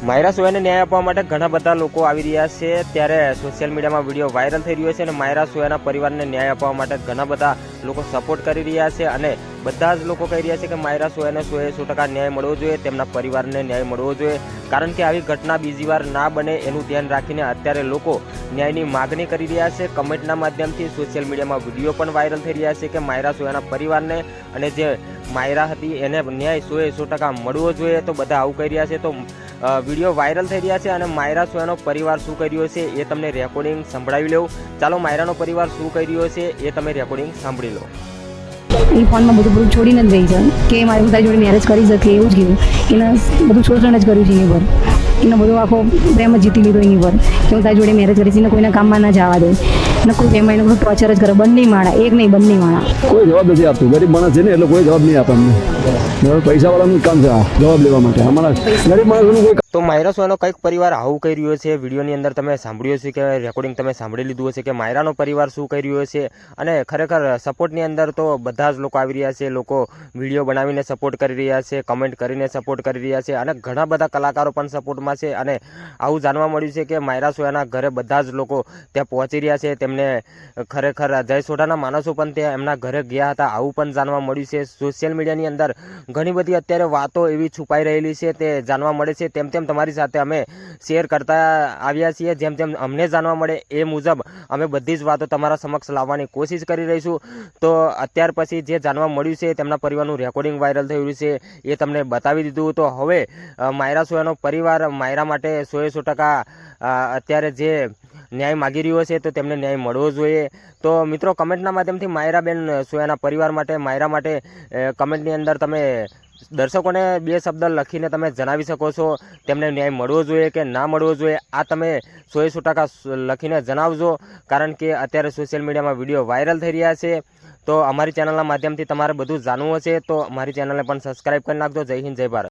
માયરા સોયાને ન્યાય આપવા માટે ઘણા બધા લોકો આવી રહ્યા છે। ત્યારે સોશિયલ મીડિયામાં વિડીયો વાયરલ થઈ રહ્યો છે અને માયરા સોયાના પરિવારને ન્યાય આપવા માટે ઘણા બધા લોકો સપોર્ટ કરી રહ્યા છે અને બધા જ લોકો કહી રહ્યા છે કે માયરા સોયાને 100% ન્યાય મળવો જોઈએ, તેમના પરિવારને ન્યાય મળવો જોઈએ, કારણ કે આવી ઘટના બીજી વાર ના બને એનું ધ્યાન રાખીને અત્યારે લોકો ન્યાયની માગણી કરી રહ્યા છે। કમેન્ટના માધ્યમથી સોશિયલ મીડિયામાં વિડીયો પણ વાયરલ થઈ રહ્યા છે કે માયરા સોયાના પરિવારને અને જે માયરા હતી એને ન્યાય 100% મળવો જોઈએ। તો બધા આવું કહી રહ્યા છે। તો વિડીયો વાયરલ થઈ રહ્યા છે અને માયરા સોયાનો પરિવાર શું કરી રહ્યો છે એ તમને રેકોર્ડિંગ સંભળાવી લઉં। ચાલો માયરાનો પરિવાર શું કરી રહ્યો છે એ તમે રેકોર્ડિંગ સાંભળી લો। એ ફોનમાં બધું છોડીને જ રહી છે કે મારી હું તારી જોડે મેરેજ કરી શકે એવું જ કીધું। એને બધું શોષણ જ કર્યું છે એની પર, એને બધું આખો પ્રેમ જ જીતી લીધો એની પર કે હું તારી જોડે મેરેજ કરીશ, એને કોઈના કામમાં ના જવા દે, એને કોઈ પ્રેમ એને બધું ટોર્ચર જ કરે। બંને માણા, એક નહીં બંને માણા। કોઈ જવાબ નથી આપતું, ગરીબ માણસ છે ને એટલે કોઈ જવાબ નહીં આપે અમને। પૈસા વાળાનું કામ છે જવાબ લેવા માટે, અમારા ગરીબ માણસોનું કોઈ। તો માયરા સોયાનો કંઈક પરિવાર આવું કહી રહ્યો છે। વિડીયોની અંદર તમે સાંભળ્યું છે કે રેકોર્ડિંગ તમે સાંભળી લીધું હશે કે માયરાનો પરિવાર શું કહી રહ્યો છે। અને ખરેખર સપોર્ટની અંદર તો બધા જ લોકો આવી રહ્યા છે, લોકો વિડીયો બનાવીને સપોર્ટ કરી રહ્યા છે, કમેન્ટ કરીને સપોર્ટ કરી રહ્યા છે અને ઘણા બધા કલાકારો પણ સપોર્ટમાં છે। અને આવું જાણવા મળ્યું છે કે માયરા સોયાના ઘરે બધા જ લોકો ત્યાં પહોંચી રહ્યા છે, તેમને ખરેખર જય સોઢાના માણસો પણ ત્યાં એમના ઘરે ગયા હતા, આવું પણ જાણવા મળ્યું છે। સોશિયલ મીડિયાની અંદર ઘણી બધી અત્યારે વાતો એવી છુપાઈ રહેલી છે તે જાણવા મળે છે। તેમ તમારી સાથે અમે શેર કરતા આવ્યા છીએ, જેમ અમને જાણવા મળે એ મુજબ અમે બધી જ વાતો તમારા સમક્ષ લાવવાની કોશિશ કરી રહીશું। તો અત્યાર પછી જે જાણવા મળ્યું છે તેમના પરિવારનું રેકોર્ડિંગ વાયરલ થયું છે એ તમને બતાવી દીધું। તો હવે માયરા સોયાનો પરિવાર માયરા માટે 100% અત્યારે જે ન્યાય માગી રહ્યો છે તો તેમને ન્યાય મળવો જોઈએ। તો મિત્રો કમેન્ટના માધ્યમથી માયરાબેન સોયાના પરિવાર માટે, માયરા માટે કમેન્ટની અંદર તમે દર્શકોને 2 શબ્દ લખીને તમે જણાવી શકો છો, તેમને ન્યાય મળવો જોઈએ કે ના મળવો જોઈએ, આ તમે 100% લખીને જણાવજો, કારણ કે અત્યારે સોશિયલ મીડિયામાં વિડીયો વાયરલ થઈ રહ્યા છે। તો અમારી ચેનલના માધ્યમથી તમારે બધું જાણવું હશે તો અમારી ચેનલને પણ સબસ્ક્રાઈબ કરી નાખજો। જય હિન્દ, જય ભારત।